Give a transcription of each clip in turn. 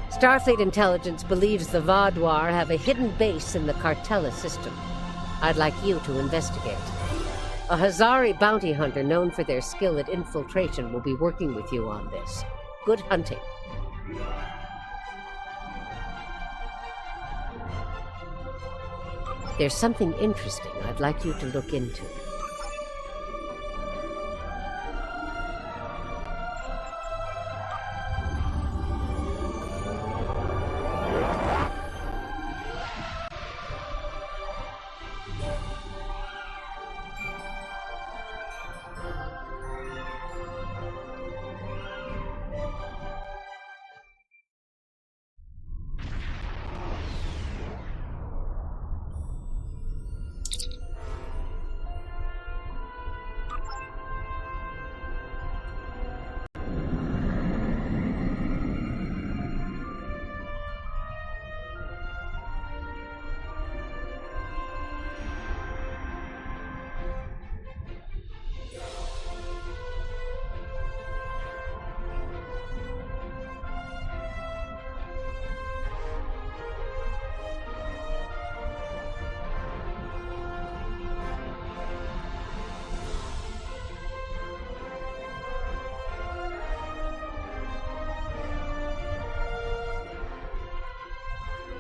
Starfleet intelligence believes the Vaudoir have a hidden base in the Cartella system. I'd like you to investigate. A Hazari bounty hunter known for their skill at infiltration will be working with you on this. Good hunting. There's something interesting I'd like you to look into.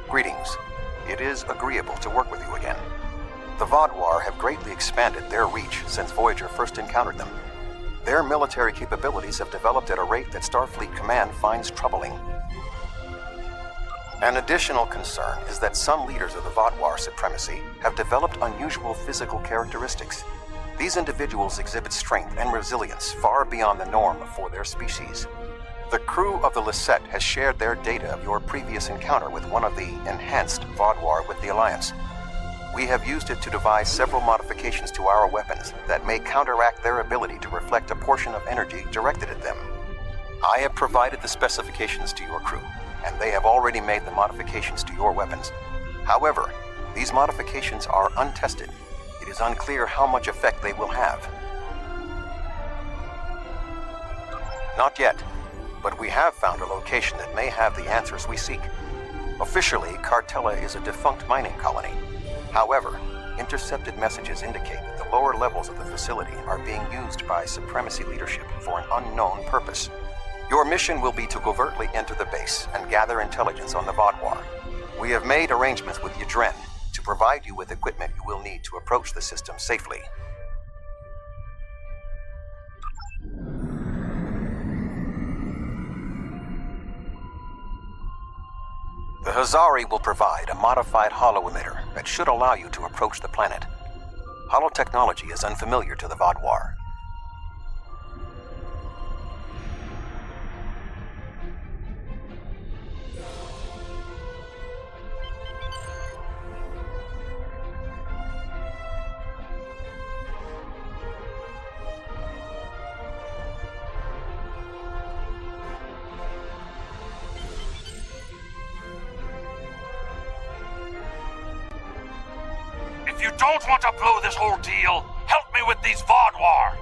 Greetings. It is agreeable to work with you again. The Vaudoir have greatly expanded their reach since Voyager first encountered them. Their military capabilities have developed at a rate that Starfleet Command finds troubling. An additional concern is that some leaders of the Vaudoir supremacy have developed unusual physical characteristics. These individuals exhibit strength and resilience far beyond the norm for their species. The crew of the Lisette has shared their data of your previous encounter with one of the enhanced Vaudoir with the Alliance. We have used it to devise several modifications to our weapons that may counteract their ability to reflect a portion of energy directed at them. I have provided the specifications to your crew, and they have already made the modifications to your weapons. However, these modifications are untested. It is unclear how much effect they will have. Not yet. But we have found a location that may have the answers we seek. Officially, Cartella is a defunct mining colony. However, intercepted messages indicate that the lower levels of the facility are being used by Supremacy leadership for an unknown purpose. Your mission will be to covertly enter the base and gather intelligence on the Vaudoir. We have made arrangements with Yadren to provide you with equipment you will need to approach the system safely. The Hazari will provide a modified holo-emitter that should allow you to approach the planet. Holo-technology is unfamiliar to the Vaudoir. If you don't want to blow this whole deal, help me with these Vaudoir!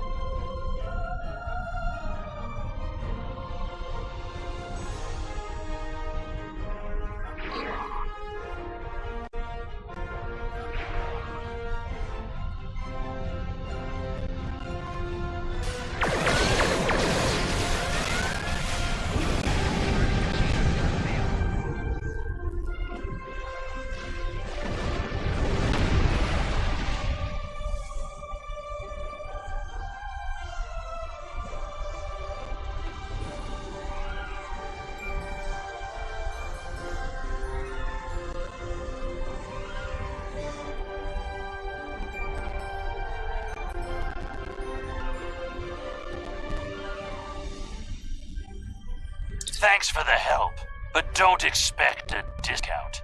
Thanks for the help, but don't expect a discount.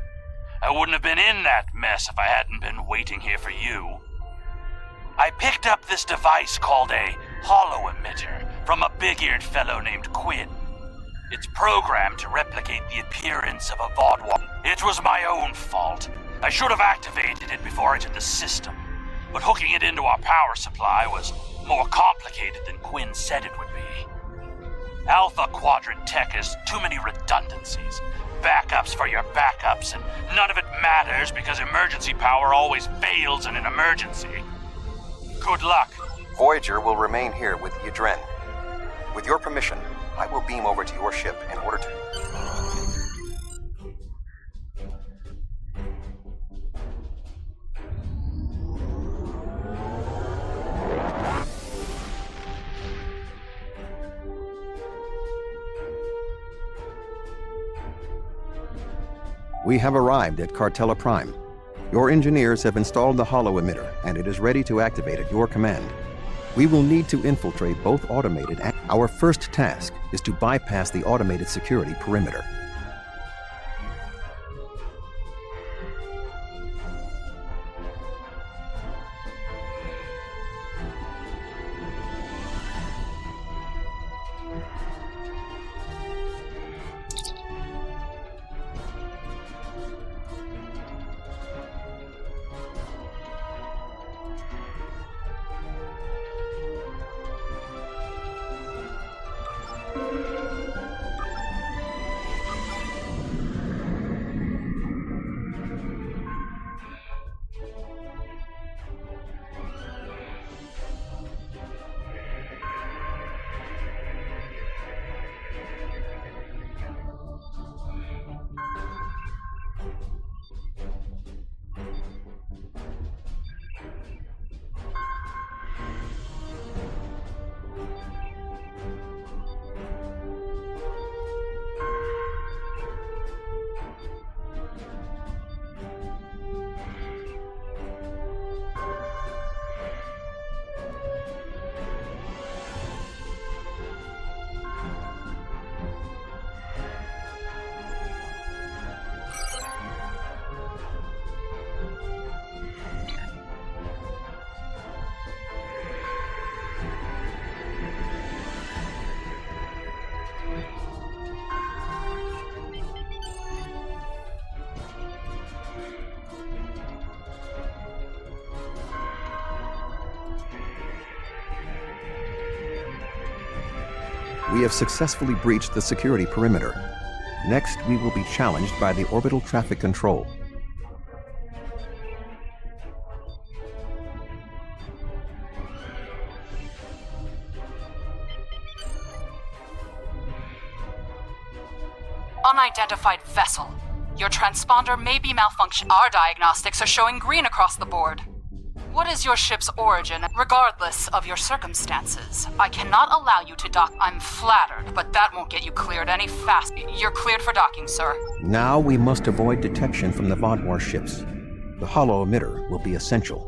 I wouldn't have been in that mess if I hadn't been waiting here for you. I picked up this device called a holo-emitter from a big-eared fellow named Quinn. It's programmed to replicate the appearance of a Vaudoir. It was my own fault. I should have activated it before I entered the system, but hooking it into our power supply was more complicated than Quinn said it would be. Alpha Quadrant tech has too many redundancies. Backups for your backups, and none of it matters because emergency power always fails in an emergency. Good luck. Voyager will remain here with Yadren. With your permission, I will beam over to your ship in order to... We have arrived at Cartella Prime. Your engineers have installed the holo emitter, and it is ready to activate at your command. We will need to infiltrate both automated and... Our first task is to bypass the automated security perimeter. We have successfully breached the security perimeter. Next, we will be challenged by the orbital traffic control. Unidentified vessel. Your transponder may be malfunctioning. Our diagnostics are showing green across the board. What is your ship's origin, regardless of your circumstances? I cannot allow you to dock. I'm flattered, but that won't get you cleared any fast. You're cleared for docking, sir. Now we must avoid detection from the Vodwar ships. The holo emitter will be essential.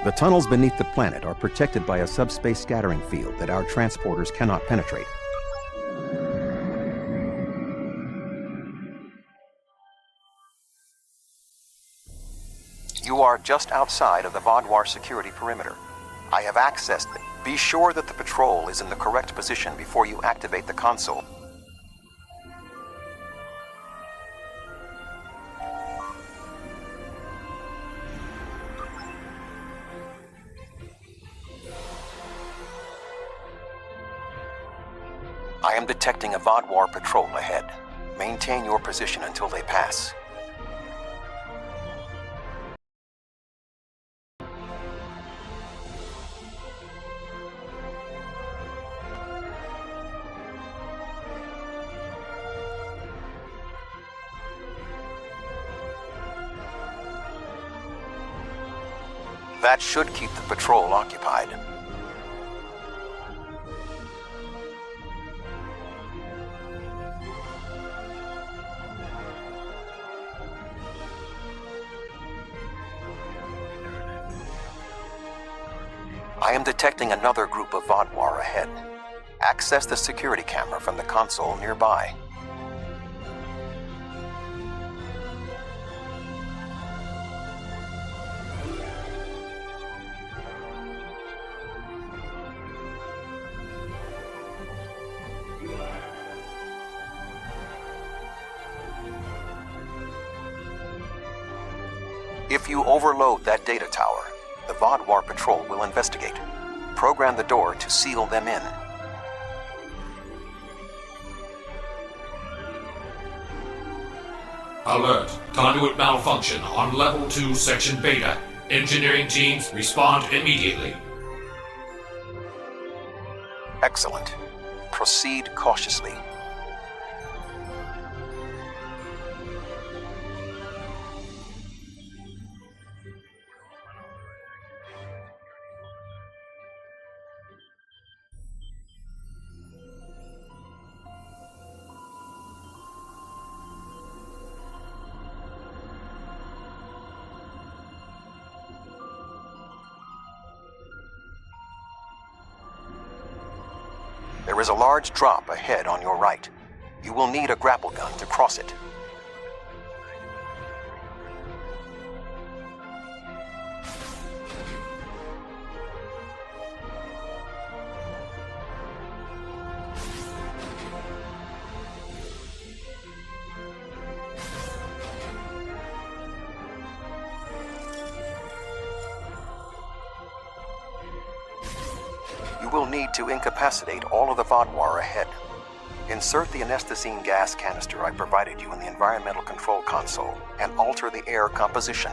The tunnels beneath the planet are protected by a subspace scattering field that our transporters cannot penetrate. You are just outside of the Vaudoir security perimeter. I have accessed it. Be sure that the patrol is in the correct position before you activate the console. I am detecting a Vaudoir patrol ahead. Maintain your position until they pass. That should keep the patrol occupied. I am detecting another group of Vaudoir ahead. Access the security camera from the console nearby. If you overload that data tower, the Vaudoir patrol will investigate. Program the door to seal them in. Alert. Conduit malfunction on Level 2, Section Beta. Engineering teams, respond immediately. Excellent. Proceed cautiously. There is a large drop ahead on your right. You will need a grapple gun to cross it. You will need to incapacitate all of the Vaudoir ahead. Insert the anesthetizine gas canister I provided you in the environmental control console and alter the air composition.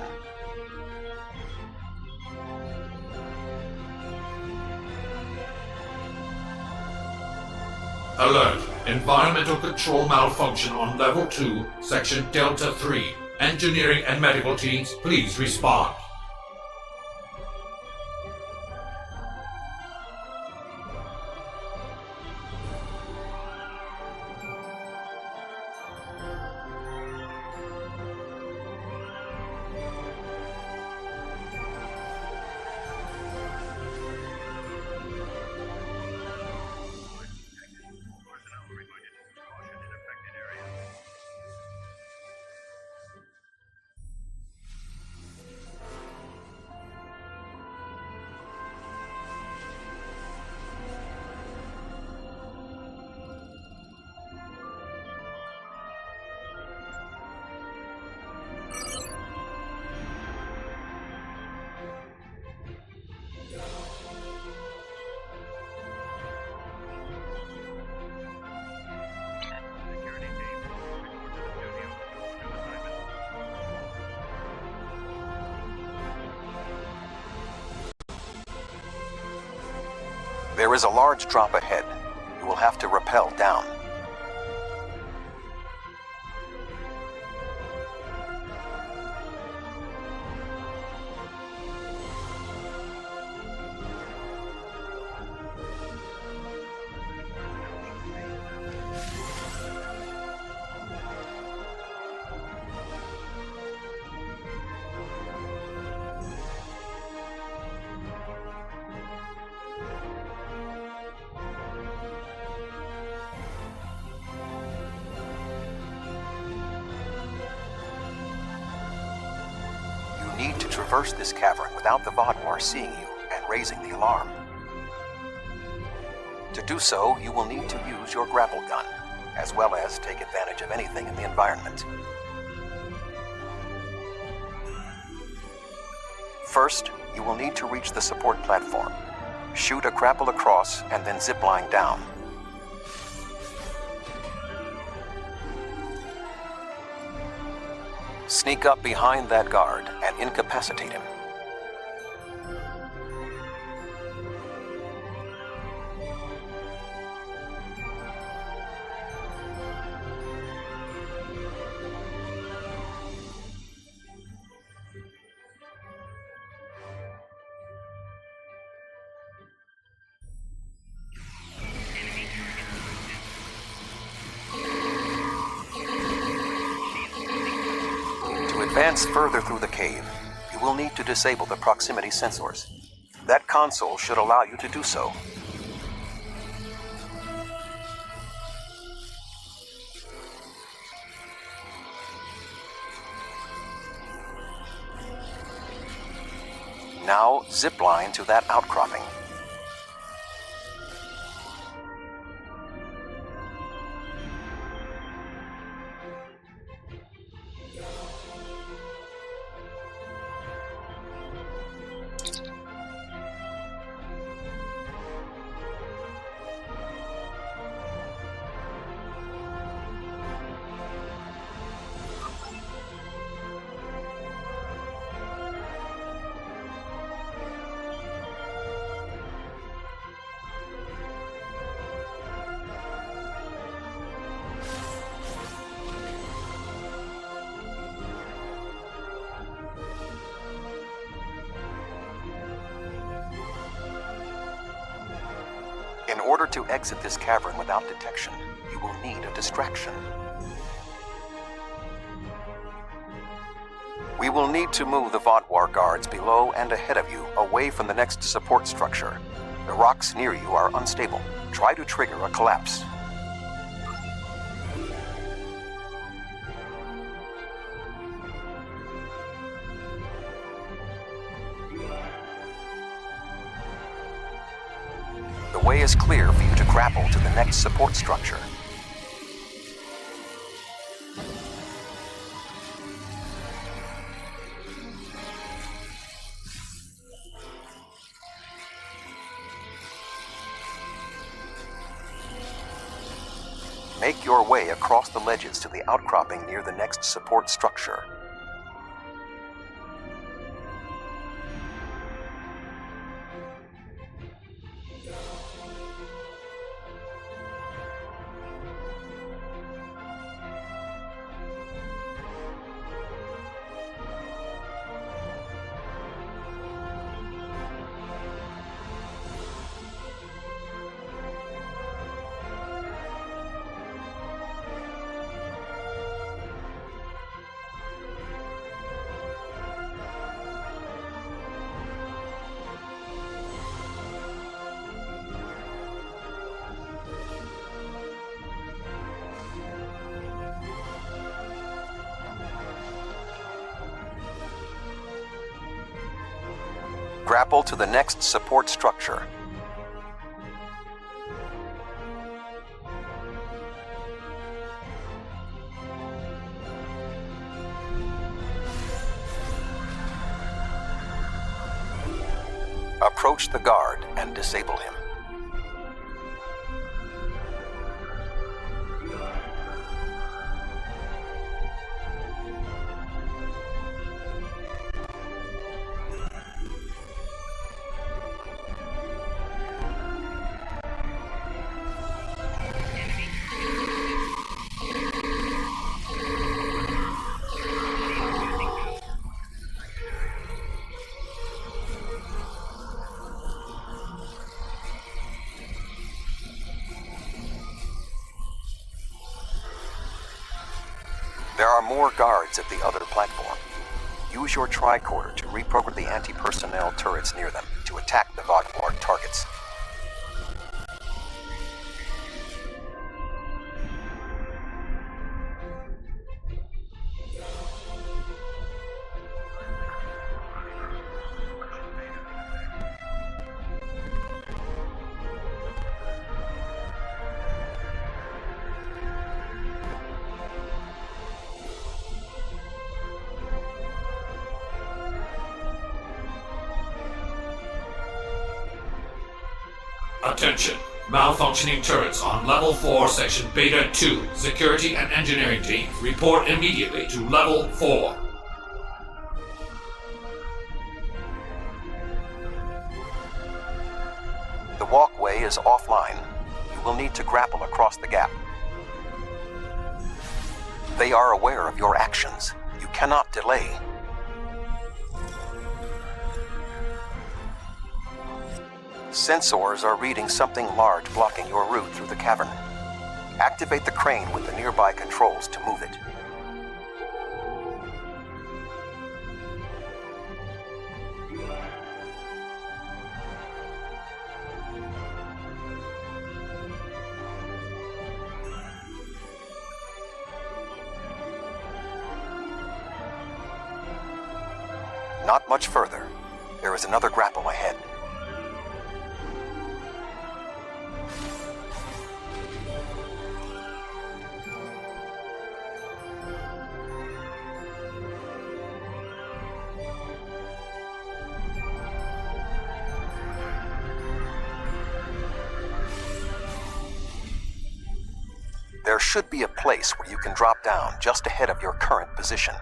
Alert. Environmental control malfunction on Level 2, Section Delta 3. Engineering and medical teams, please respond. There is a large drop ahead. You will have to rappel down. need to traverse this cavern without the Vaadwaur seeing you and raising the alarm. To do so, you will need to use your grapple gun, as well as take advantage of anything in the environment. First, you will need to reach the support platform. Shoot a grapple across and then zipline down. Sneak up behind that guard and incapacitate him. To advance further through the cave, you will need to disable the proximity sensors. That console should allow you to do so. Now, zipline to that outcropping. In order to exit this cavern without detection, you will need a distraction. We will need to move the Vaadwaur guards below and ahead of you, away from the next support structure. The rocks near you are unstable. Try to trigger a collapse. The way is clear for you to grapple to the next support structure. Make your way across the ledges to the outcropping near the next support structure. Grapple to the next support structure. Approach the guard and disable him. There are more guards at the other platform. Use your tricorder to reprogram the anti-personnel turrets near them to attack the Vaadwaur targets. Attention. Malfunctioning turrets on Level 4, Section Beta 2. Security and engineering teams report immediately to Level 4. The walkway is offline. You will need to grapple across the gap. They are aware of your actions. You cannot delay. Sensors are reading something large blocking your route through the cavern. Activate the crane with the nearby controls to move it. Not much further. There is another grapple ahead. There should be a place where you can drop down just ahead of your current position.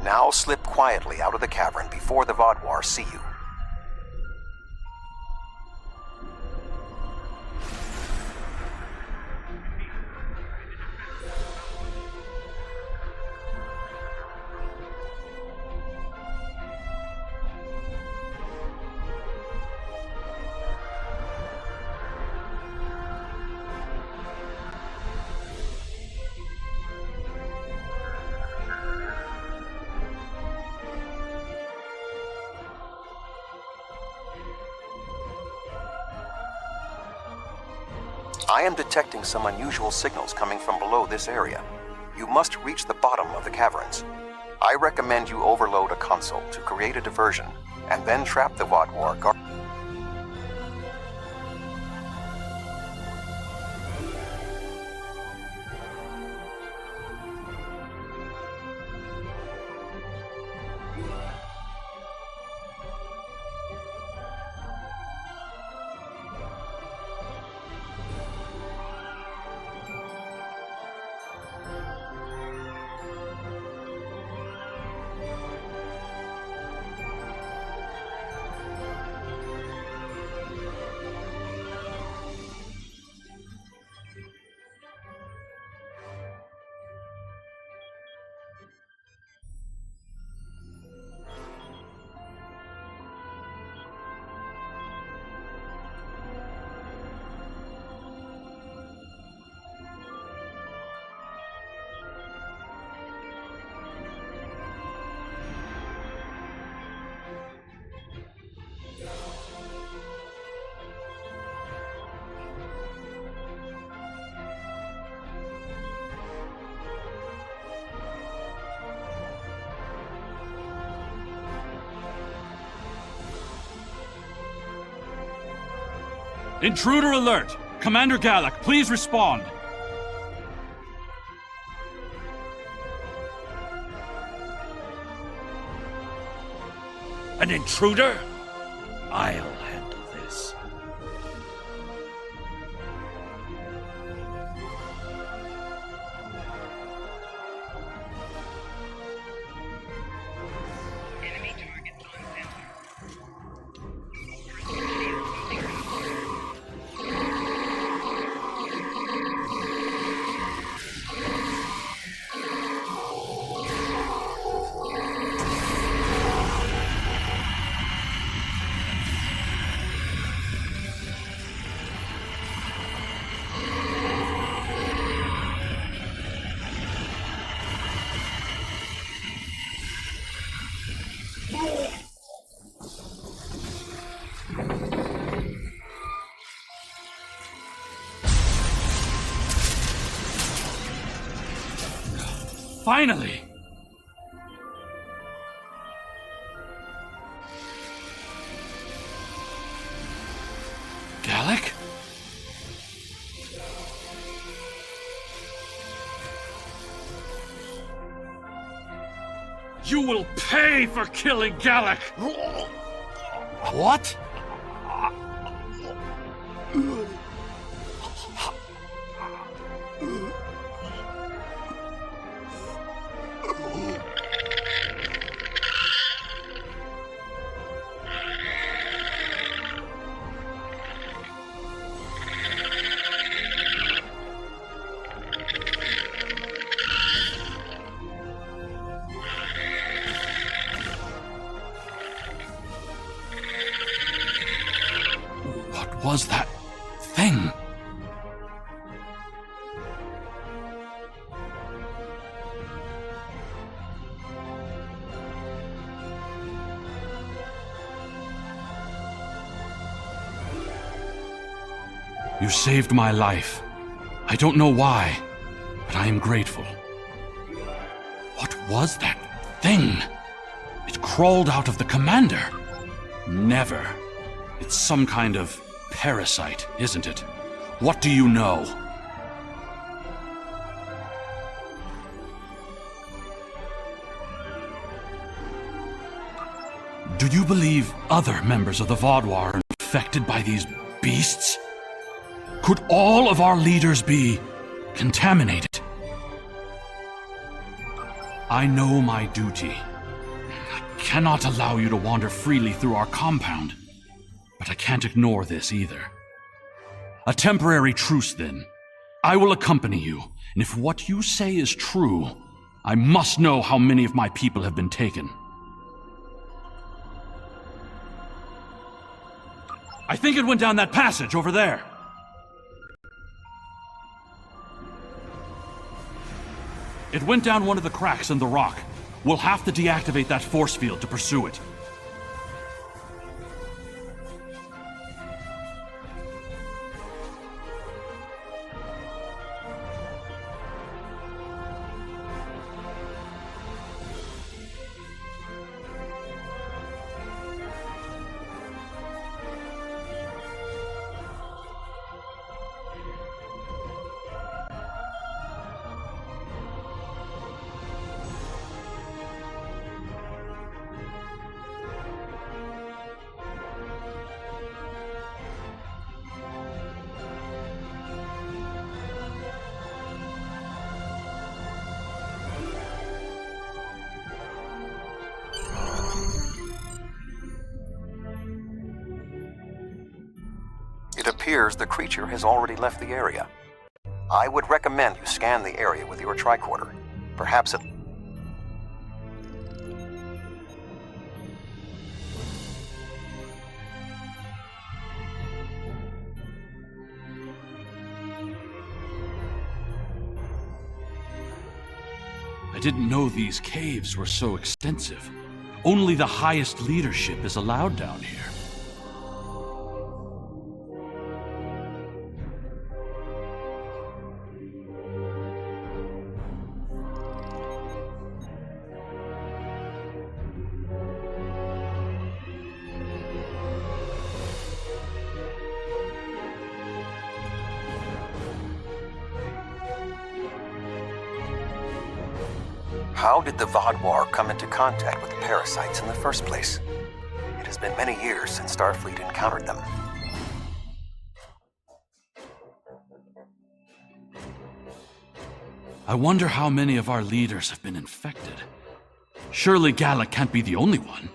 Now slip quietly out of the cavern before the Vaadwaur see you. I am detecting some unusual signals coming from below this area. You must reach the bottom of the caverns. I recommend you overload a console to create a diversion, and then trap the Vaadwaur guard. Intruder alert! Commander Galak, please respond. An intruder? I'll handle this. Enemy targets on center. Finally! Galak? You will pay for killing Galak! What? What was that thing? You saved my life. I don't know why, but I am grateful. What was that thing? It crawled out of the commander. Never. It's some kind of parasite, isn't it? What do you know? Do you believe other members of the Vaudouar are infected by these beasts? Could all of our leaders be contaminated? I know my duty. I cannot allow you to wander freely through our compound. But I can't ignore this either. A temporary truce, then. I will accompany you, and if what you say is true, I must know how many of my people have been taken. I think it went down that passage over there. It went down one of the cracks in the rock. We'll have to deactivate that force field to pursue it. It appears the creature has already left the area. I would recommend you scan the area with your tricorder. Perhaps it... I didn't know these caves were so extensive. Only the highest leadership is allowed down here. How did the Vaudouar come into contact with the parasites in the first place? It has been many years since Starfleet encountered them. I wonder how many of our leaders have been infected. Surely Galak can't be the only one.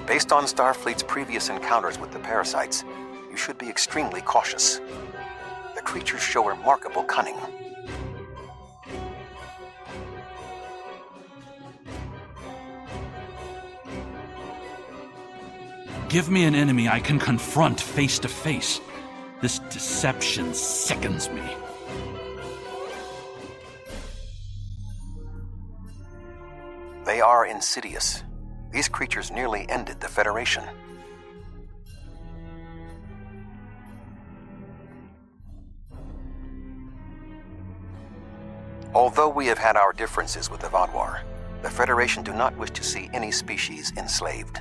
Based on Starfleet's previous encounters with the parasites, you should be extremely cautious. The creatures show remarkable cunning. Give me an enemy I can confront face to face. This deception sickens me. They are insidious. These creatures nearly ended the Federation. Although we have had our differences with the Vaudouar, the Federation do not wish to see any species enslaved.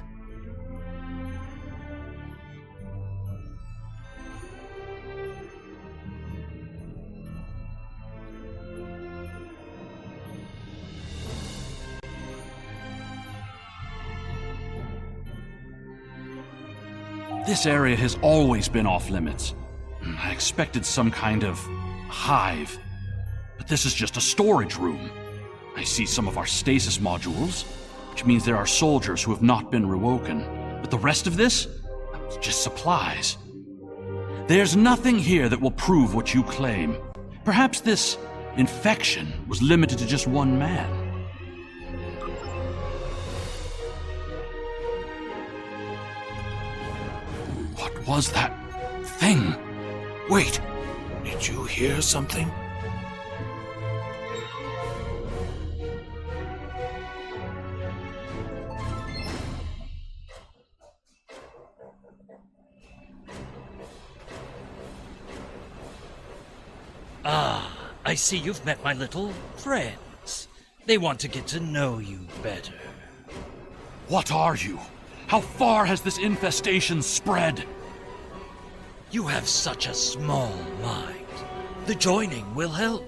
This area has always been off limits. I expected some kind of hive, but this is just a storage room. I see some of our stasis modules, which means there are soldiers who have not been rewoken. But the rest of this? It's just supplies. There's nothing here that will prove what you claim. Perhaps this infection was limited to just one man. What was that thing? Wait, did you hear something? I see you've met my little friends. They want to get to know you better. What are you? How far has this infestation spread? You have such a small mind. The joining will help.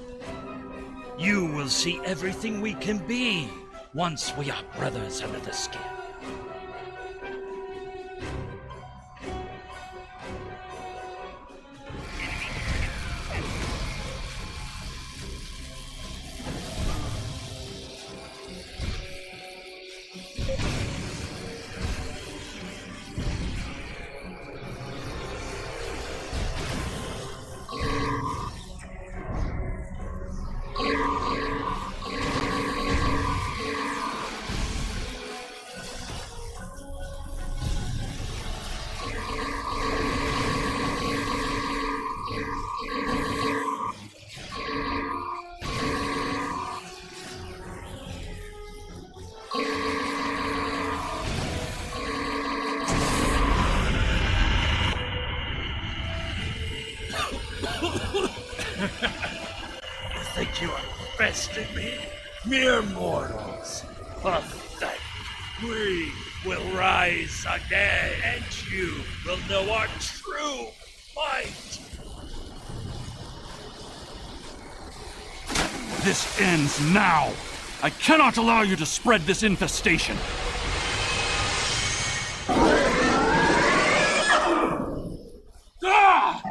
You will see everything we can be once we are brothers under the skin. Think you are besting me? Mere mortals. Pathetic. We will rise again, and you will know our true might. This ends now. I cannot allow you to spread this infestation. Ah!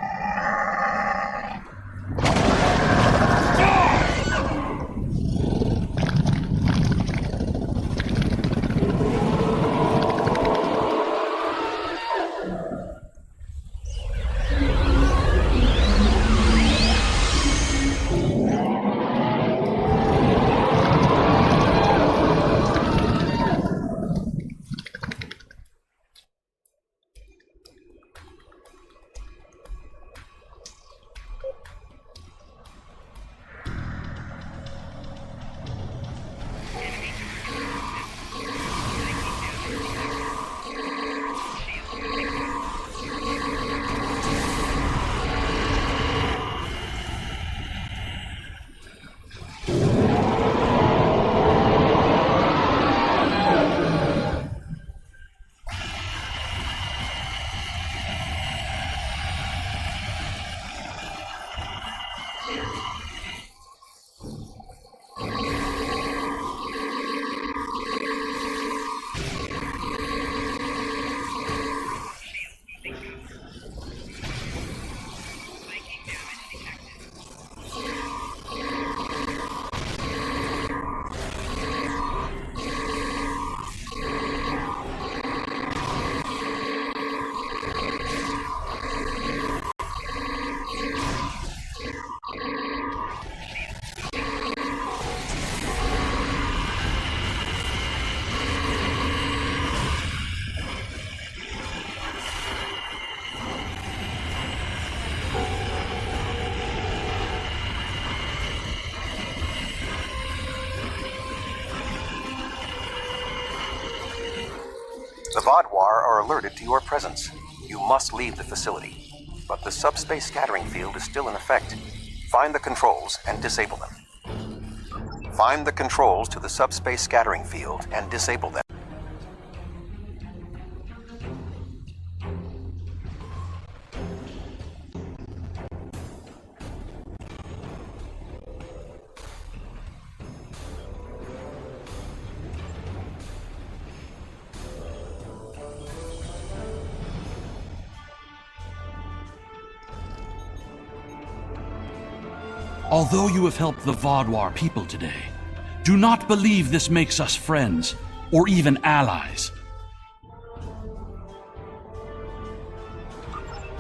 The Vaadwaur are alerted to your presence. You must leave the facility. But the subspace scattering field is still in effect. Find the controls and disable them. Find the controls to the subspace scattering field and disable them. Although you have helped the Vaudoir people today, do not believe this makes us friends, or even allies.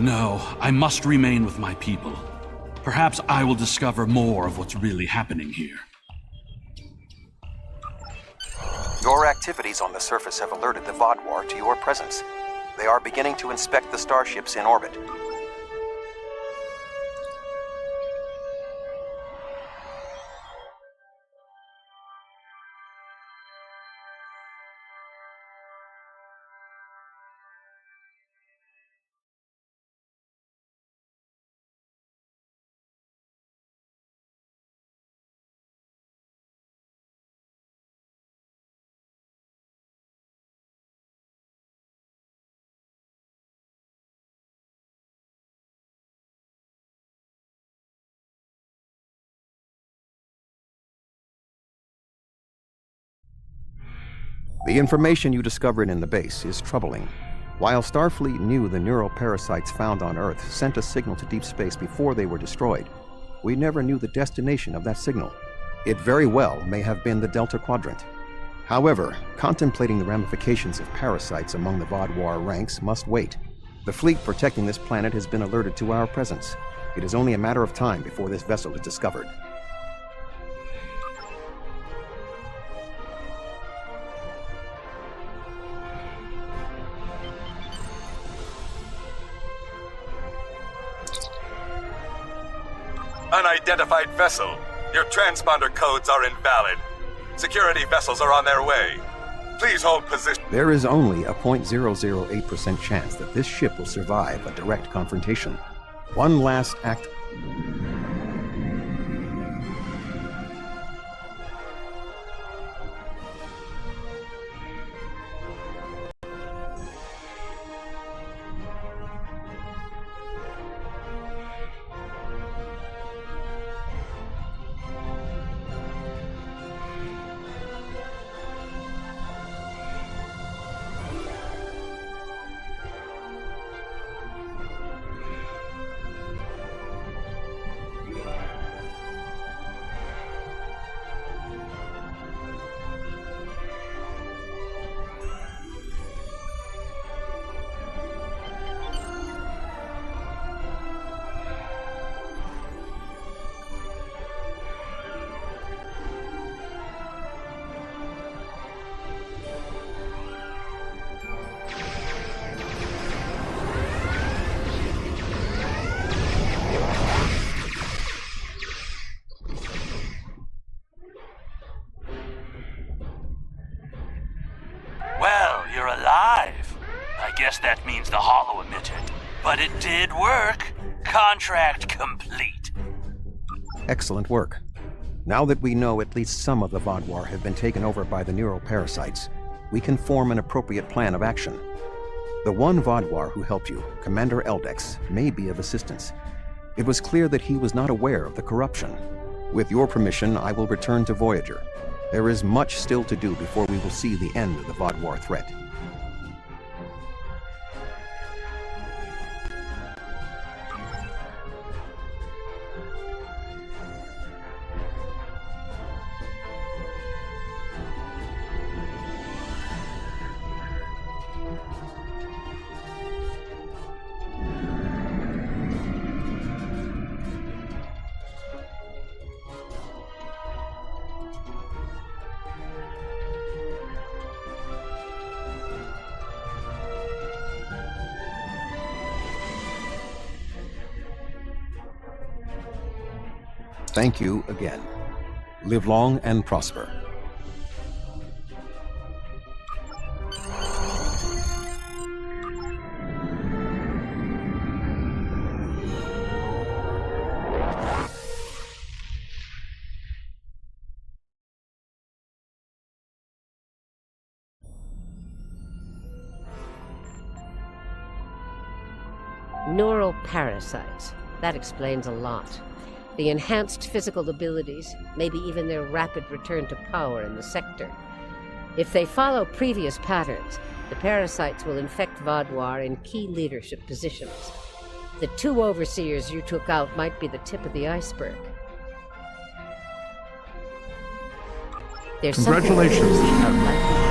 No, I must remain with my people. Perhaps I will discover more of what's really happening here. Your activities on the surface have alerted the Vaudoir to your presence. They are beginning to inspect the starships in orbit. The information you discovered in the base is troubling. While Starfleet knew the neural parasites found on Earth sent a signal to deep space before they were destroyed, we never knew the destination of that signal. It very well may have been the Delta Quadrant. However, contemplating the ramifications of parasites among the Vaudoir ranks must wait. The fleet protecting this planet has been alerted to our presence. It is only a matter of time before this vessel is discovered. Unidentified vessel. Your transponder codes are invalid. Security vessels are on their way. Please hold position. There is only a 0.008% chance that this ship will survive a direct confrontation. One last act. You're alive. I guess that means the hollow emitted. But it did work. Contract complete. Excellent work. Now that we know at least some of the Vaudoir have been taken over by the neural parasites, we can form an appropriate plan of action. The one Vaudoir who helped you, Commander Eldex, may be of assistance. It was clear that he was not aware of the corruption. With your permission, I will return to Voyager. There is much still to do before we will see the end of the Vaudoir threat. Thank you again. Live long and prosper. Neural parasites. That explains a lot. The enhanced physical abilities, maybe even their rapid return to power in the sector. If they follow previous patterns, the parasites will infect Vaudoir in key leadership positions. The 2 overseers you took out might be the tip of the iceberg. There's Congratulations. something unlikely